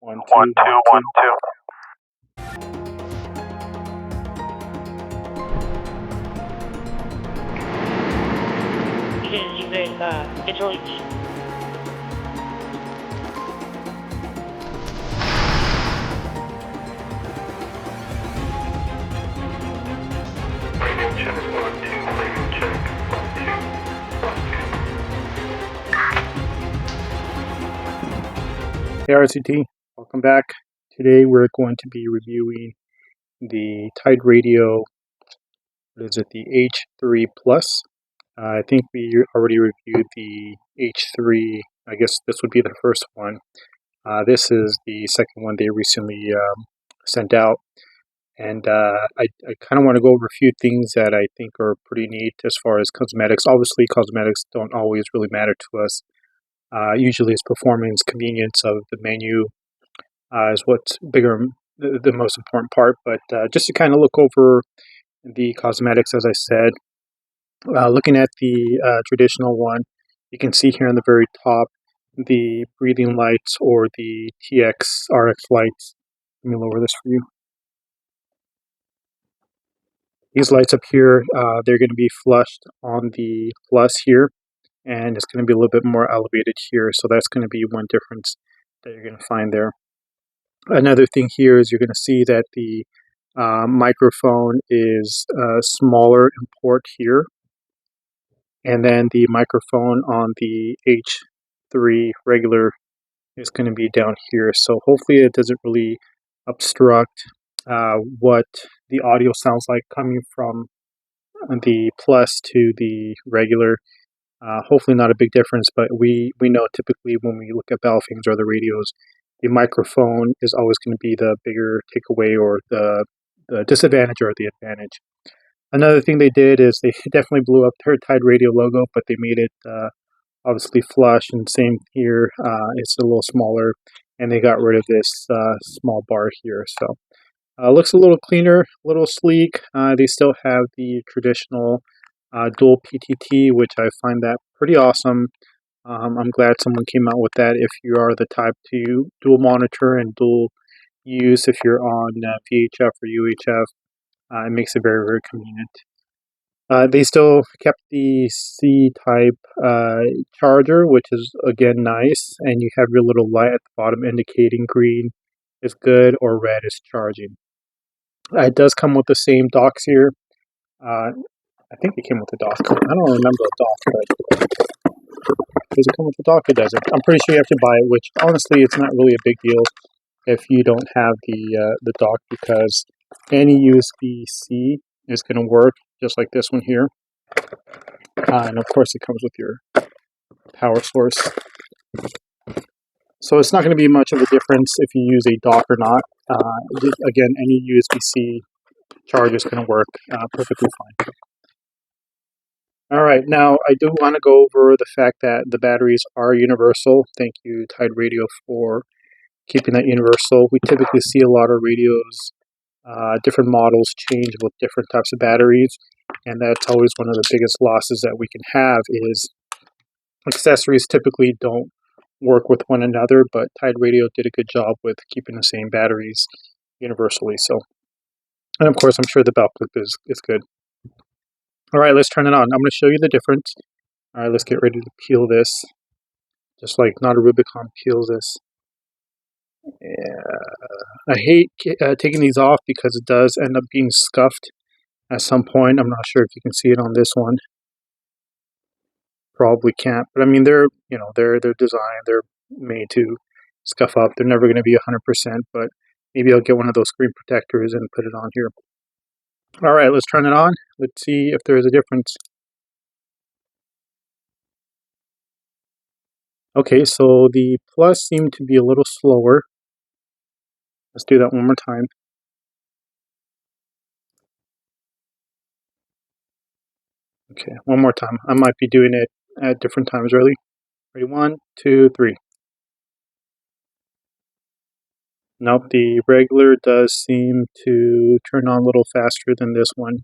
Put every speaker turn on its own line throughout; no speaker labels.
One, two, 1, 2.
Control E.
Radio check 1, 2, radio check 1, 2.
Hey RCT, welcome back. Today we're going to be reviewing the TIDRADIO, the H3 Plus. I think we already reviewed the H3, I guess this would be the first one. This is the second one they recently sent out. And I kind of want to go over a few things that I think are pretty neat as far as cosmetics. Obviously, cosmetics don't always really matter to us. Usually it's performance, convenience of the menu is what's the most important part. But just to kind of look over the cosmetics, as I said, looking at the traditional one, you can see here on the very top the breathing lights or the RX lights. Let me lower this for you. These lights up here, they're going to be flushed on the Plus here, and it's going to be a little bit more elevated here. So that's going to be one difference that you're going to find there. Another thing here is you're going to see that the microphone is smaller in port here, and then the microphone on the H3 regular is going to be down here. So hopefully it doesn't really obstruct what the audio sounds like coming from the Plus to the regular. Hopefully not a big difference, but we know typically when we look at Battlefields or the radios, the microphone is always going to be the bigger takeaway or the disadvantage or the advantage. Another thing they did is they definitely blew up their TIDRADIO logo, but they made it obviously flush, and same here, it's a little smaller, and they got rid of this small bar here. So looks a little cleaner, a little sleek. They still have the traditional dual PTT, which I find that pretty awesome. I'm glad someone came out with that if you are the type to dual monitor and dual use if you're on VHF or UHF. It makes it very, very convenient. They still kept the C-type charger, which is, again, nice. And you have your little light at the bottom indicating green is good or red is charging. It does come with the same docks here. I think it came with a dock. I don't remember a dock, but does it come with a dock? It doesn't. I'm pretty sure you have to buy it, which honestly, it's not really a big deal if you don't have the dock, because any USB-C is going to work just like this one here. And of course, it comes with your power source. So it's not going to be much of a difference if you use a dock or not. Again, any USB-C charger is going to work perfectly fine. All right, now I do want to go over the fact that the batteries are universal. Thank you, TIDRADIO, for keeping that universal. We typically see a lot of radios, different models change with different types of batteries, and that's always one of the biggest losses that we can have is accessories typically don't work with one another, but TIDRADIO did a good job with keeping the same batteries universally. So, and of course, I'm sure the belt clip is good. All right, let's turn it on. I'm going to show you the difference. All right, let's get ready to peel this, just like not a Rubicon peels this. I hate taking these off because it does end up being scuffed at some point. I'm not sure if you can see it on this one. Probably can't, but I mean they're designed, they're made to scuff up. They're never going to be 100%, but maybe I'll get one of those screen protectors and put it on here. All right, let's turn it on. Let's see if there is a difference. Okay, so the Plus seemed to be a little slower. Let's do that one more time. Okay, one more time. I might be doing it at different times. Ready? 1, 2, 3. Nope, the regular does seem to turn on a little faster than this one.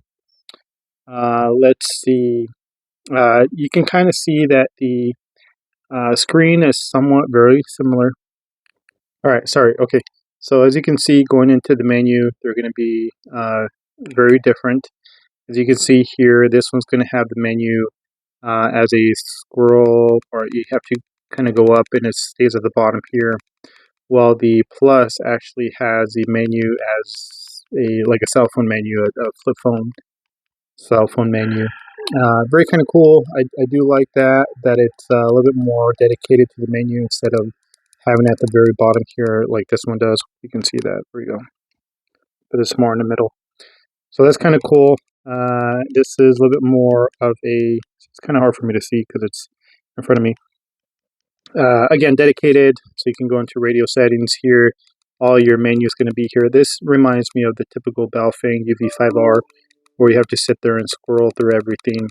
Let's see. You can kind of see that the screen is somewhat very similar. All right, sorry. Okay, so as you can see, going into the menu, they're going to be very different. As you can see here, this one's going to have the menu as a scroll, or you have to kind of go up and it stays at the bottom here. While the Plus actually has the menu as like a cell phone menu, a flip phone cell phone menu. Very kind of cool. I do like that it's a little bit more dedicated to the menu instead of having it at the very bottom here like this one does. You can see that. There we go. But it's more in the middle. So that's kind of cool. This is a little bit more of a, it's kind of hard for me to see because it's in front of me. Again, dedicated, so you can go into radio settings here. All your menu is going to be here. This reminds me of the typical Baofeng UV5R, where you have to sit there and scroll through everything,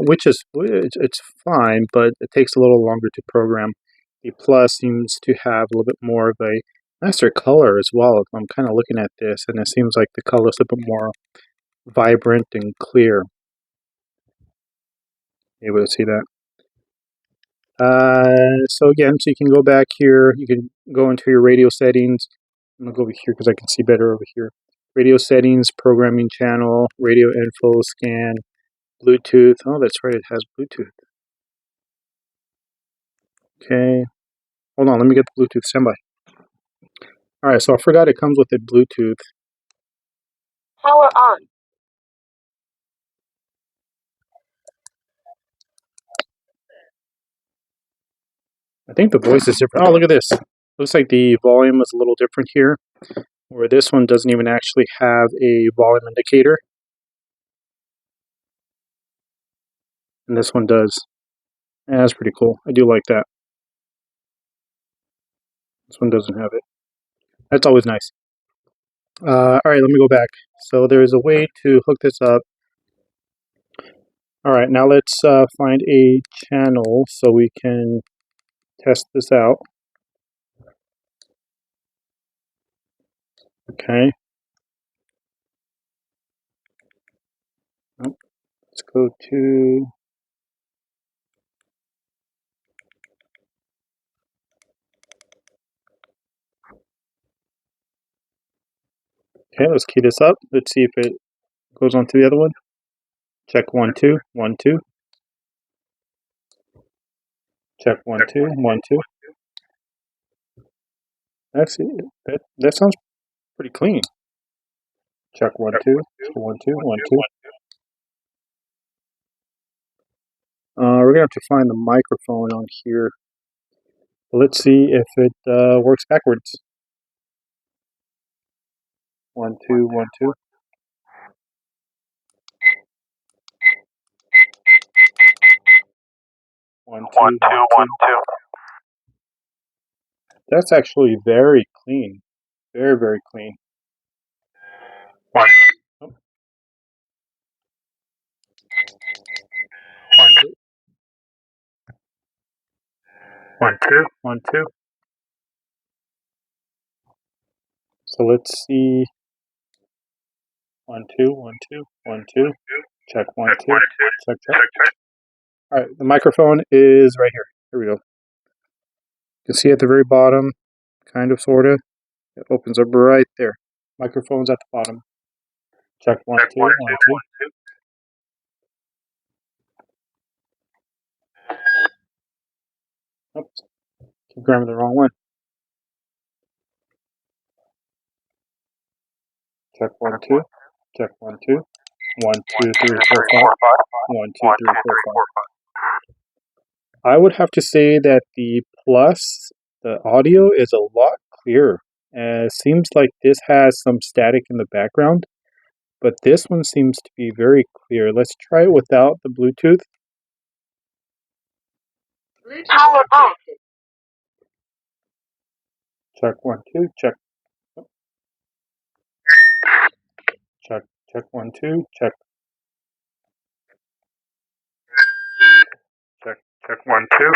which is it's fine, but it takes a little longer to program. The Plus seems to have a little bit more of a nicer color as well. I'm kind of looking at this, and it seems like the color is a bit more vibrant and clear. Able to see that. So again, so you can go back here, you can go into your radio settings. I'm gonna go over here because I can see better over here. Radio settings, programming channel, radio info, scan, Bluetooth. Oh, that's right, it has Bluetooth. Okay, hold on, let me get the Bluetooth standby. All right, so I forgot it comes with a Bluetooth.
Power on.
I think the voice is different. Oh, look at this. Looks like the volume is a little different here, where this one doesn't even actually have a volume indicator. And this one does. Yeah, that's pretty cool. I do like that. This one doesn't have it. That's always nice. All right, let me go back. So there's a way to hook this up. All right, now let's find a channel so we can test this out. Okay. Oh, let's go to... Okay, let's key this up. Let's see if it goes on to the other one. Check 1, 2, 1, 2. Check 1, 2, 1, 2. Actually, that sounds pretty clean. Check 1, 2, 1, 2, 1, 2. We're gonna have to find the microphone on here. Let's see if it works backwards. 1, 2, 1, 2. 1, 2, 1, 2.
1, 2.
That's actually very clean. Very, very clean. 1, 2. 1, 2. 1, 2, 1, 2. So let's see. 1, 2, 1, 2, 1, 2. Check 1, 2. Check, check. All right, the microphone is right here. Here we go. You can see at the very bottom, kind of, sort of. It opens up right there. Microphone's at the bottom. Check 1, 2, 1, 2. Oops, keep grabbing the wrong one. Check 1, 2. Check 1, 2. 1, 2, 3, 4, 5. 1, 2, 3, 4, 5. I would have to say that the Plus, the audio is a lot clearer. It seems like this has some static in the background, but this one seems to be very clear. Let's try it without the Bluetooth.
Power on.
Check 1, 2. Check. Check. Check 1, 2. Check. Check. Check 1, 2.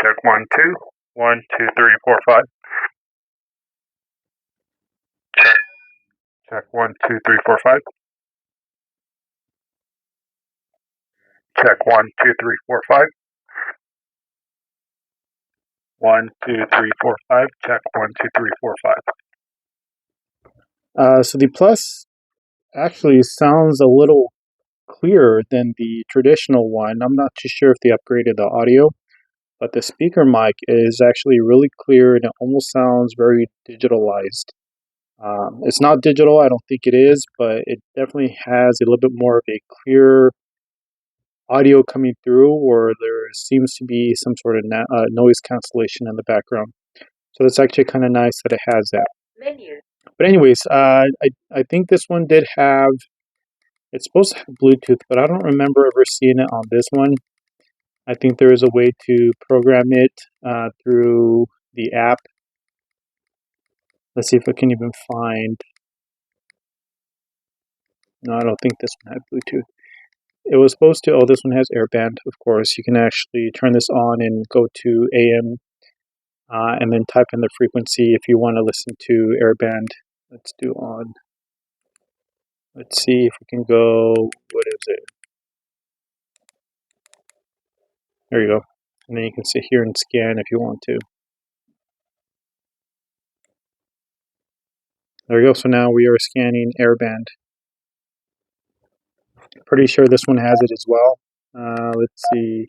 Check 1, 2. 1, 2, 3, 4, 5. Check. Check 1, 2, 3, 4, 5. Check 1, 2, 3, 4, 5.
1, 2, 3, 4, 5. Check 1, 2, 3, 4, 5.
So the Plus actually sounds a little clearer than the traditional one. I'm not too sure if they upgraded the audio, but the speaker mic is actually really clear and it almost sounds very digitalized. It's not digital, I don't think it is, but it definitely has a little bit more of a clear audio coming through, or there seems to be some sort of noise cancellation in the background. So it's actually kind of nice that it has that.
Menu.
But anyways, I think this one did have, it's supposed to have Bluetooth, but I don't remember ever seeing it on this one. I think there is a way to program it through the app. Let's see if I can even find. No, I don't think this one had Bluetooth. It was supposed to, oh, this one has airband, of course. You can actually turn this on and go to AM and then type in the frequency if you want to listen to airband. Let's do on. Let's see if we can go, what is it? There you go. And then you can sit here and scan if you want to. There we go. So now we are scanning airband. Pretty sure this one has it as well. Let's see.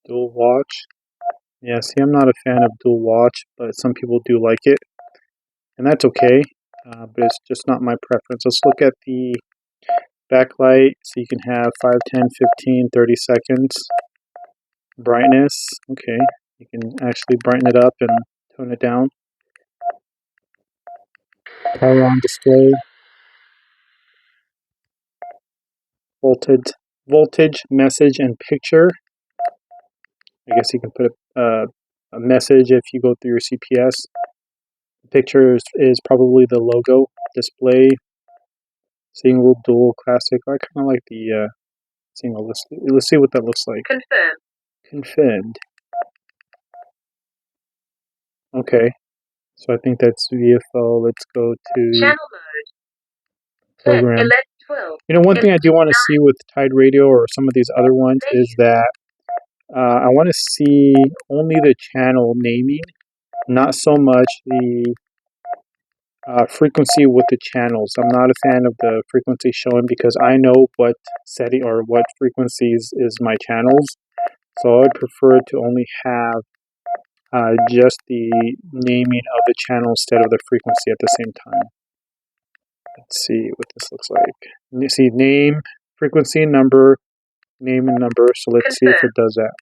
Dual watch. Yeah, see, I'm not a fan of dual watch, but some people do like it. And that's okay, but it's just not my preference. Let's look at the backlight. So you can have 5, 10, 15, 30 seconds. Brightness. Okay, you can actually brighten it up and tone it down. Power on display. Voltage, message, and picture. I guess you can put a message if you go through your CPS. The picture is probably the logo. Display. Single, dual, classic. I kind of like the single. Let's see what that looks like.
Confirm.
Confirmed. Okay. So I think that's VFL. Let's go to
Channel mode.
program.
11, 12.
You know, one thing I do want to see with TIDRADIO or some of these other ones is that I want to see only the channel naming, not so much the frequency with the channels. I'm not a fan of the frequency showing because I know what setting or what frequencies is my channels. So I would prefer to only have just the naming of the channel instead of the frequency at the same time. Let's see what this looks like. You see name, frequency, number, name and number. So let's see if it does that.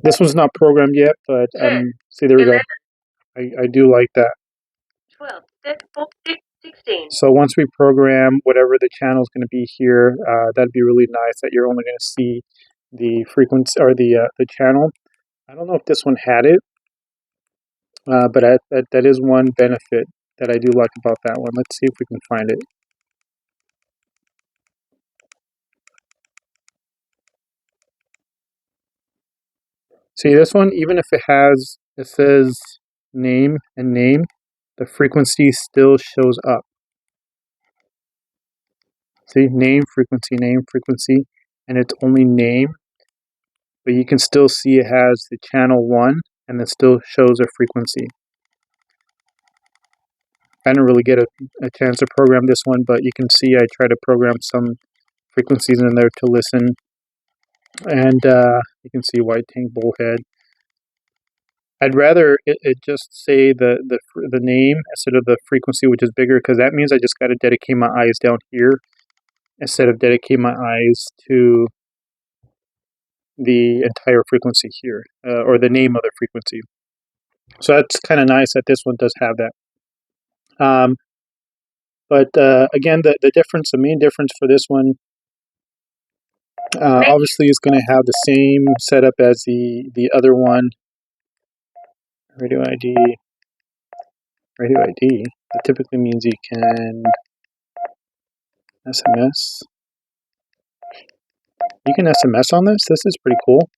This one's not programmed yet, but see, there we go. I do like that.
12, 16.
So once we program whatever the channel is going to be here, that'd be really nice that you're only going to see the frequency or the channel. I don't know if this one had it, but that is one benefit that I do like about that one. Let's see if we can find it. See, this one, even if it says name and name, the frequency still shows up. See, name, frequency, and it's only name, but you can still see it has the channel 1, and it still shows a frequency. I didn't really get a chance to program this one, but you can see I try to program some frequencies in there to listen, and you can see white tank bullhead. I'd rather it just say the name instead of the frequency, which is bigger, because that means I just got to dedicate my eyes down here instead of dedicate my eyes to the entire frequency here, or the name of the frequency. So that's kind of nice that this one does have that. But again, the main difference for this one, obviously is going to have the same setup as the other one. Radio ID. That typically means you can SMS. You can SMS on this? This is pretty cool.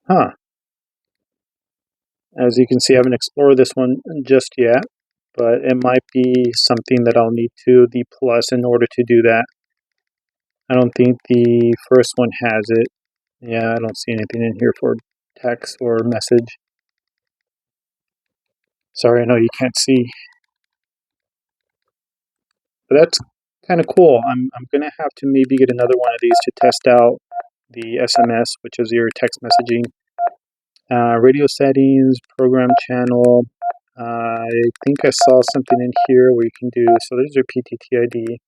Huh. As you can see, I haven't explored this one just yet, but it might be something that I'll need the plus in order to do that. I don't think the first one has it. Yeah, I don't see anything in here for text or message. Sorry, I know you can't see. But that's kind of cool. I'm going to have to maybe get another one of these to test out the SMS, which is your text messaging. Radio settings, program channel. I think I saw something in here where you can do, so there's your PTTID.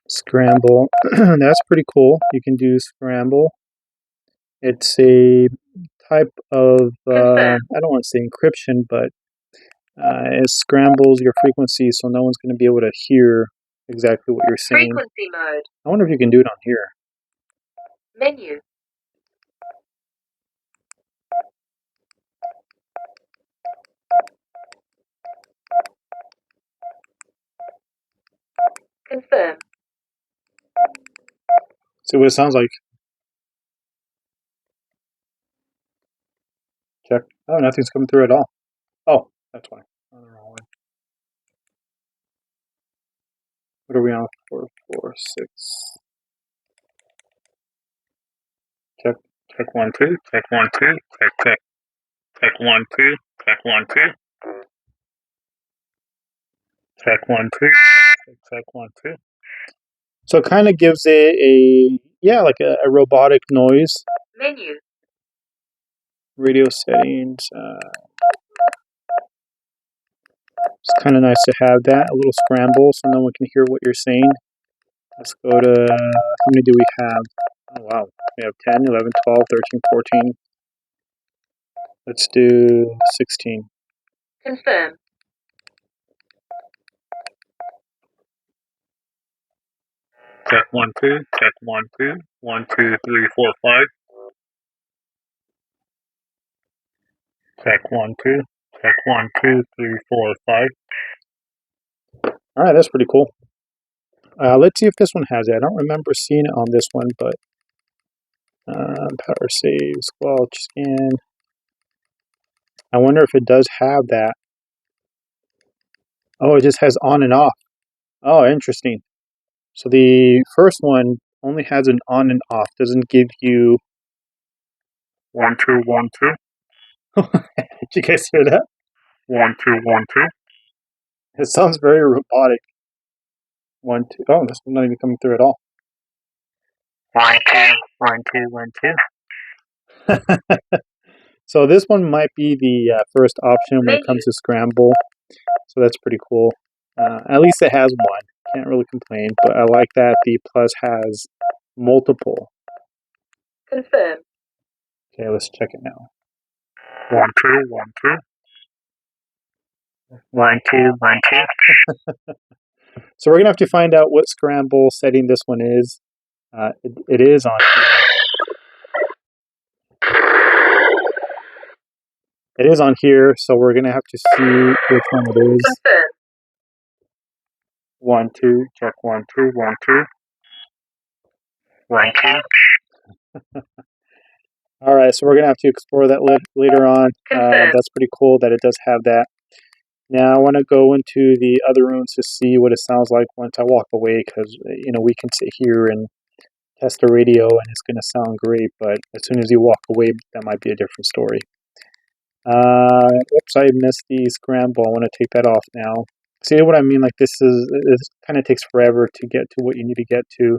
Scramble. That's pretty cool. You can do scramble. It's a type of, I don't want to say encryption, but it scrambles your frequency so no one's going to be able to hear exactly what you're saying.
Frequency mode.
I wonder if you can do it on here.
Menu. Confirm.
See what it sounds like. Check. Oh, nothing's coming through at all. Oh, that's why. On the wrong one. What are we on? 446. Check.
Check 1 2. Check 1 2. Check. Check 1 2. Check 1 2. Check 1 2. Check 1 2.
So it kind of gives it like a robotic noise.
Menu.
Radio settings. It's kind of nice to have that, a little scramble so no one can hear what you're saying. Let's go to, how many do we have? Oh wow, we have 10, 11, 12, 13, 14. Let's do 16.
Confirm.
Check 1 2. Check 1 2. 1 2 3 4 5. Check 1 2. Check 1 2 3 4 5.
All right, that's pretty cool. Let's see if this one has it. I don't remember seeing it on this one, but power save, squelch, scan. I wonder if it does have that. Oh, it just has on and off. Oh, interesting. So the first one only has an on and off. Doesn't give you
1 2 1 2.
Did you guys hear that?
1 2 1 2.
It sounds very robotic. 1 2. Oh, this one's not even coming through at all.
1 2 1 2 1 2.
So this one might be the first option when it comes to scramble. So that's pretty cool. At least it has one. Can't really complain. But I like that the Plus has multiple.
Confirm.
Okay, let's check it now.
1 2 1 2. 1 2 1 2.
So we're going to have to find out what scramble setting this one is. It is on here. It is on here, so we're going to have to see which one it is.
Confirm.
1 2.
Check 1 2 1 2. 1 2.
All right, so we're going to have to explore that later on. That's pretty cool that it does have that. Now I want to go into the other rooms to see what it sounds like once I walk away, because we can sit here and test the radio and it's going to sound great, but as soon as you walk away, that might be a different story. Oops, I missed the scramble. I want to take that off now. See what I mean? Like it kind of takes forever to get to what you need to get to,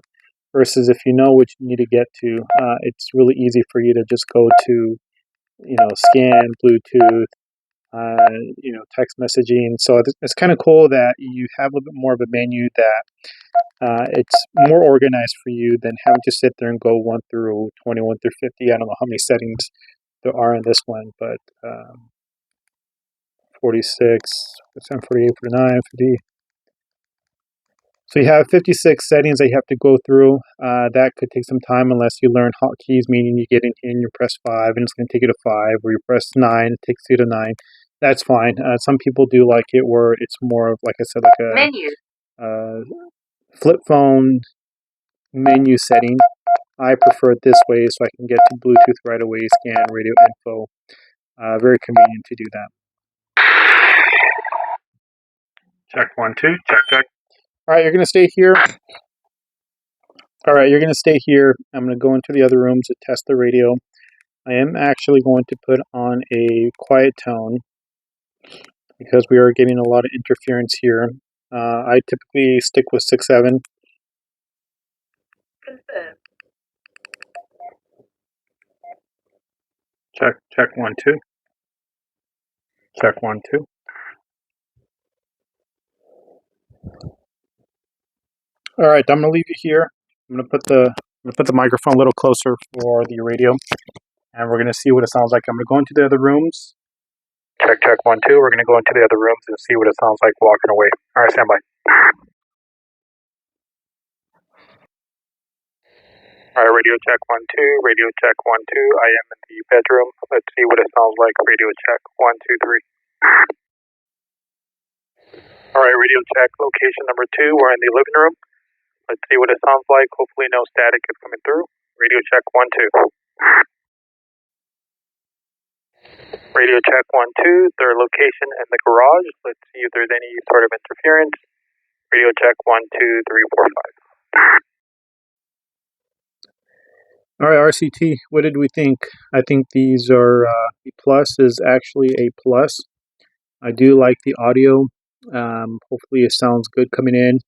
versus if you know what you need to get to, it's really easy for you to just go to, scan, Bluetooth, text messaging. So it's kind of cool that you have a little bit more of a menu that it's more organized for you than having to sit there and go 1 through 21 through 50. I don't know how many settings there are in this one, but 46, 47, 48, 49, 50. So you have 56 settings that you have to go through. That could take some time unless you learn hotkeys, meaning you get in here and you press 5 and it's going to take you to 5, or you press 9, it takes you to 9. That's fine. Some people do like it where it's more of, like I said, like a
Menu.
Flip phone menu setting. I prefer it this way so I can get to Bluetooth right away, scan, radio info. Very convenient to do that.
Check 1 2. Check check.
All right, you're going to stay here. All right, you're going to stay here. I'm going to go into the other room to test the radio. I am actually going to put on a quiet tone because we are getting a lot of interference here. I typically stick with 6.7.
Confirm.
Check 1 2. Check 1 2.
All right, I'm going to leave you here. I'm going to put the microphone a little closer for the radio, and we're going to see what it sounds like. I'm going to go into the other rooms. Check 1 2. We're going to go into the other rooms and see what it sounds like walking away. All right, stand by. All right, radio check 1 2. Radio check 1 2. I am in the bedroom. Let's see what it sounds like. Radio check 1 2 3. All right, radio check location number 2. We're in the living room. Let's see what it sounds like. Hopefully no static is coming through. Radio check 1 2. Radio check 1 2. Their location in the garage. Let's see if there's any sort of interference. Radio check 1 2 3 4 5. All right, RCT, what did we think? I think these are, the plus is actually a plus. I do like the audio. Hopefully it sounds good coming in.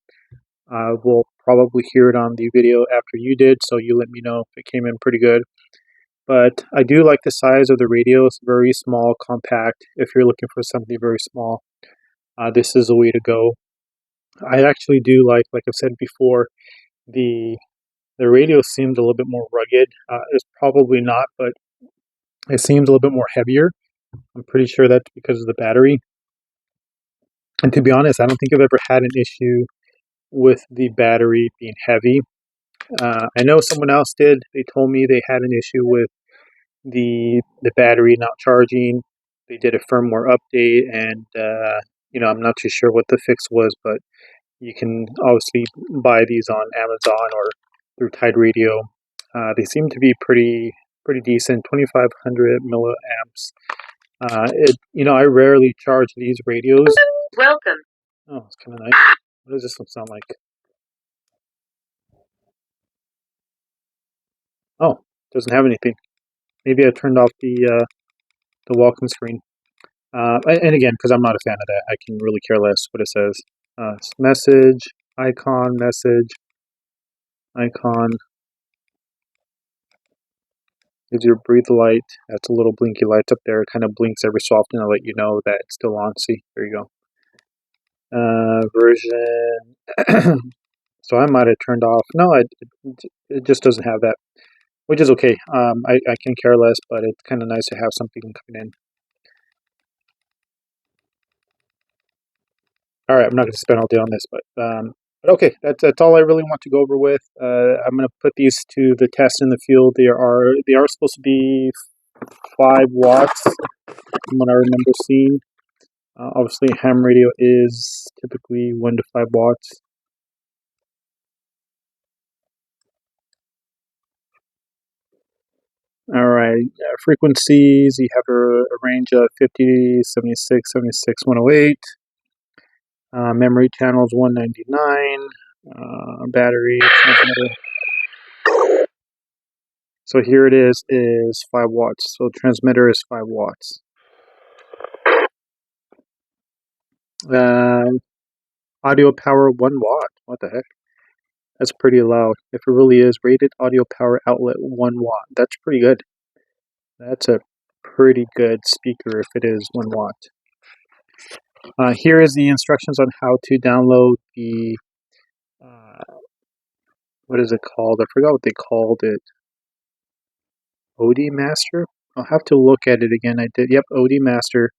We'll probably hear it on the video after you did, so you let me know if it came in pretty good. But I do like the size of the radio. It's very small, compact. If you're looking for something very small, this is the way to go. I actually do like I've said before, the radio seems a little bit more rugged. It's probably not, but it seems a little bit more heavier. I'm pretty sure that's because of the battery. And to be honest, I don't think I've ever had an issue with the battery being heavy. I know someone else did. They told me they had an issue with the battery not charging. They did a firmware update, and I'm not too sure what the fix was, but you can obviously buy these on Amazon or through TIDRADIO. They seem to be pretty decent, 2,500 milliamps. I rarely charge these radios.
Welcome.
Oh, it's kind of nice. What does this one sound like? Oh, doesn't have anything. Maybe I turned off the welcome screen. And again, because I'm not a fan of that, I can really care less what it says. Message, icon, message, icon. Is your breathe light? That's a little blinky light up there. It kind of blinks every so often to let you know that it's still on. See, there you go. Version. So I might have turned off. No, it just doesn't have that, which is okay. I can care less, but it's kind of nice to have something coming in. All right, I'm not going to spend all day on this, but okay, that's all I really want to go over with. I'm going to put these to the test in the field. They are supposed to be 5 watts, from what I remember seeing. Obviously, ham radio is typically 1 to 5 watts. All right, frequencies, you have a range of 50, 76, 76, 108. Memory channels 199. Battery transmitter. So here it is 5 watts. So transmitter is 5 watts. Audio power 1 watt. What the heck? That's pretty loud. If it really is rated audio power outlet 1 watt, that's pretty good. That's a pretty good speaker if it is 1 watt. Here is the instructions on how to download the, what is it called? I forgot what they called it. OD Master? I'll have to look at it again. I did. Yep, OD Master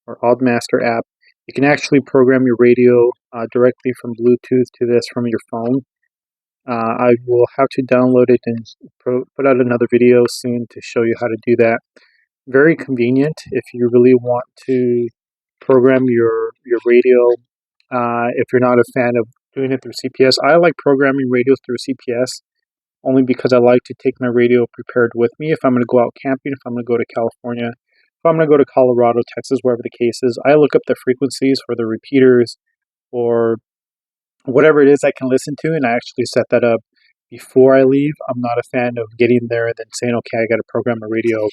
or Odd Master app. You can actually program your radio directly from Bluetooth to this from your phone. I will have to download it and put out another video soon to show you how to do that. Very convenient if you really want to program your radio. If you're not a fan of doing it through CPS, I like programming radios through CPS only because I like to take my radio prepared with me. If I'm going to go out camping, if I'm going to go to California, if I'm going to go to Colorado, Texas, wherever the case is, I look up the frequencies for the repeaters or whatever it is I can listen to, and I actually set that up before I leave. I'm not a fan of getting there and then saying, okay, I got to program a radio.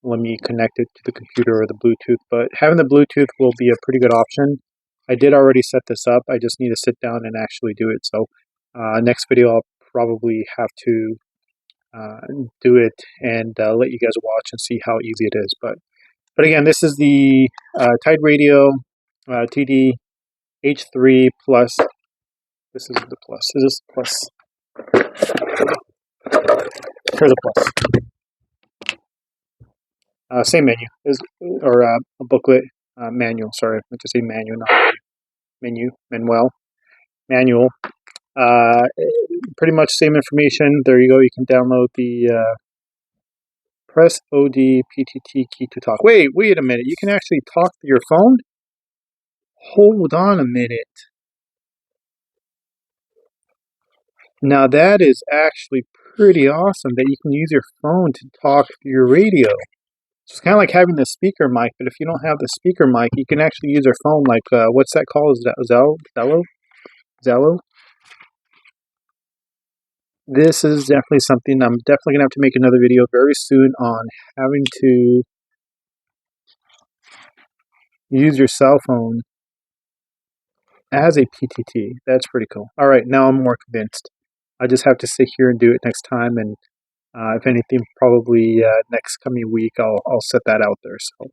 Let me connect it to the computer or the Bluetooth. But having the Bluetooth will be a pretty good option. I did already set this up. I just need to sit down and actually do it. So next video, I'll probably have to do it and let you guys watch and see how easy it is. But again, this is the TIDRADIO TD-H3 PLUS. This is the plus. Is this the plus? Here's a plus. Same menu, or a booklet, manual. Sorry, I meant to say manual, not manual. Pretty much same information. There you go. You can download the press OD PTT key to talk. Wait a minute. You can actually talk to your phone? Hold on a minute. Now that is actually pretty awesome that you can use your phone to talk to your radio. So it's kind of like having the speaker mic, but if you don't have the speaker mic, you can actually use your phone like, what's that called? Is that Zello? This is definitely something I'm definitely going to have to make another video very soon on having to use your cell phone as a PTT. That's pretty cool. All right, now I'm more convinced. I just have to sit here and do it next time, and if anything, probably next coming week, I'll set that out there. So,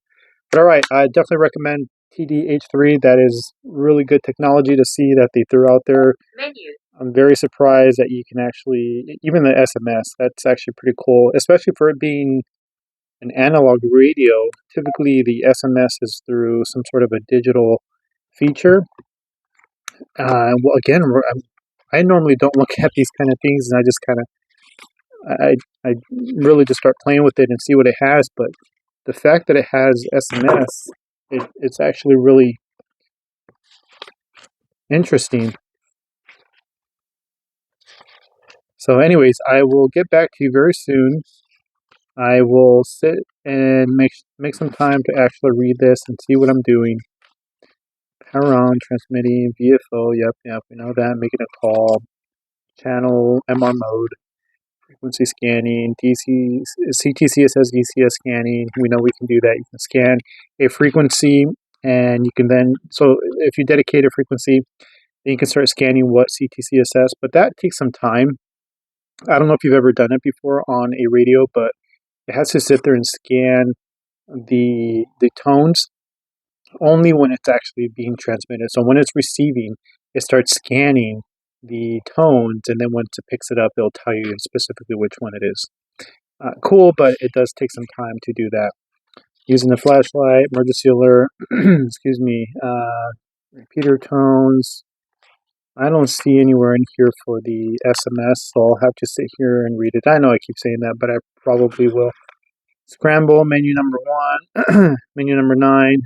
but all right, I definitely recommend TD-H3. That is really good technology to see that they threw out there.
Menu.
I'm very surprised that you can actually, even the SMS, that's actually pretty cool, especially for it being an analog radio. Typically, the SMS is through some sort of a digital feature. Well, again, I normally don't look at these kind of things, and I just kind of, I really just start playing with it and see what it has. But the fact that it has SMS, it's actually really interesting. So anyways, I will get back to you very soon. I will sit and make some time to actually read this and see what I'm doing. Power on, transmitting, VFO, yep, we know that. Making a call, channel, MR mode, frequency scanning, DC, CTCSS, DCS scanning. We know we can do that. You can scan a frequency, and you can then, so if you dedicate a frequency, then you can start scanning what CTCSS, but that takes some time. I don't know if you've ever done it before on a radio, but it has to sit there and scan the tones only when it's actually being transmitted. So when it's receiving, it starts scanning the tones, and then once it picks it up, it'll tell you specifically which one it is. Cool, but it does take some time to do that. Using the flashlight, emergency alert, excuse me, repeater tones. I don't see anywhere in here for the SMS, so I'll have to sit here and read it. I know I keep saying that, but I probably will. Scramble, menu number 1, menu number 9.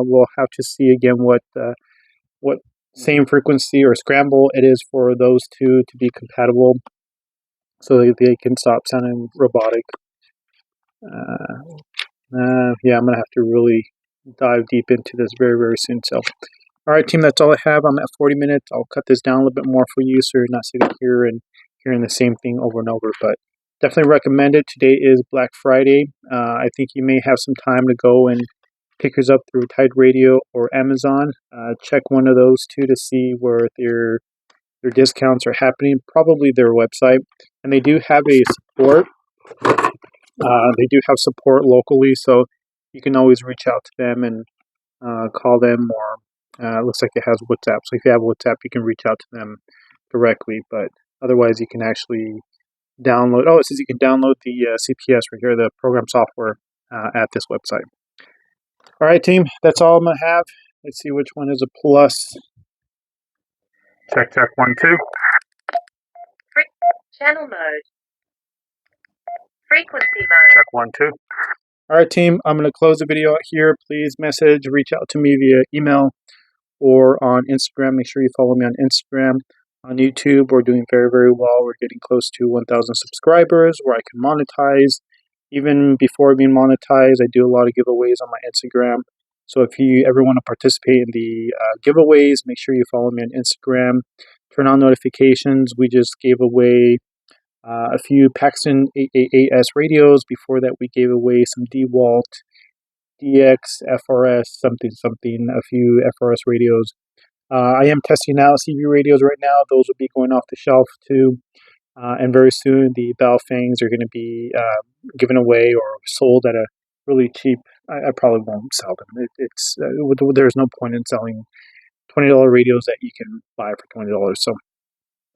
We'll have to see again what same frequency or scramble it is for those two to be compatible, so they can stop sounding robotic. Yeah, I'm gonna have to really dive deep into this very, very soon. So, all right, team, that's all I have. I'm at 40 minutes. I'll cut this down a little bit more for you, so you're not sitting here and hearing the same thing over and over. But definitely recommend it. Today is Black Friday. I think you may have some time to go and pick yours up through TIDRADIO or Amazon. Check one of those two to see where their discounts are happening. Probably their website, and they do have a support. They do have support locally, so you can always reach out to them and call them, or it looks like it has WhatsApp. So if you have WhatsApp, you can reach out to them directly. But otherwise, you can actually download. Oh, it says you can download the CPS right here, the program software at this website. All right, team, that's all I'm gonna have. Let's see which one is a plus.
Check 1 2.
Channel mode. Frequency mode.
Check 1 2.
All right, team, I'm going to close the video out here. Please reach out to me via email or on Instagram. Make sure you follow me on Instagram. On YouTube, we're doing very, very well. We're getting close to 1,000 subscribers where I can monetize. Even before being monetized, I do a lot of giveaways on my Instagram. So if you ever want to participate in the giveaways, make sure you follow me on Instagram. Turn on notifications. We just gave away a few Paxton 888S radios. Before that, we gave away some DeWalt DX FRS something, a few FRS radios. I am testing out CV radios right now. Those will be going off the shelf too. And very soon, the Baofangs are going to be given away or sold at a really cheap. I probably won't sell them. There's no point in selling $20 radios that you can buy for $20. So,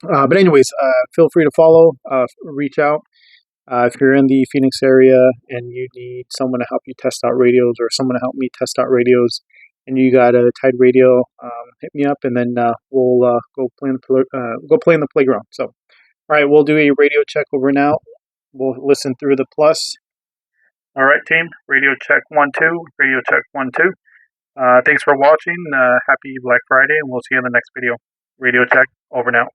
but anyways, feel free to follow, reach out. If you're in the Phoenix area and you need someone to help you test out radios, or someone to help me test out radios, and you got a Tide radio, hit me up, and then we'll go play in the playground. So, all right, we'll do a radio check over now. We'll listen through the plus.
All right, team. Radio check 1 2. Radio check 1 2. Thanks for watching. Happy Black Friday, and we'll see you in the next video. Radio check over now.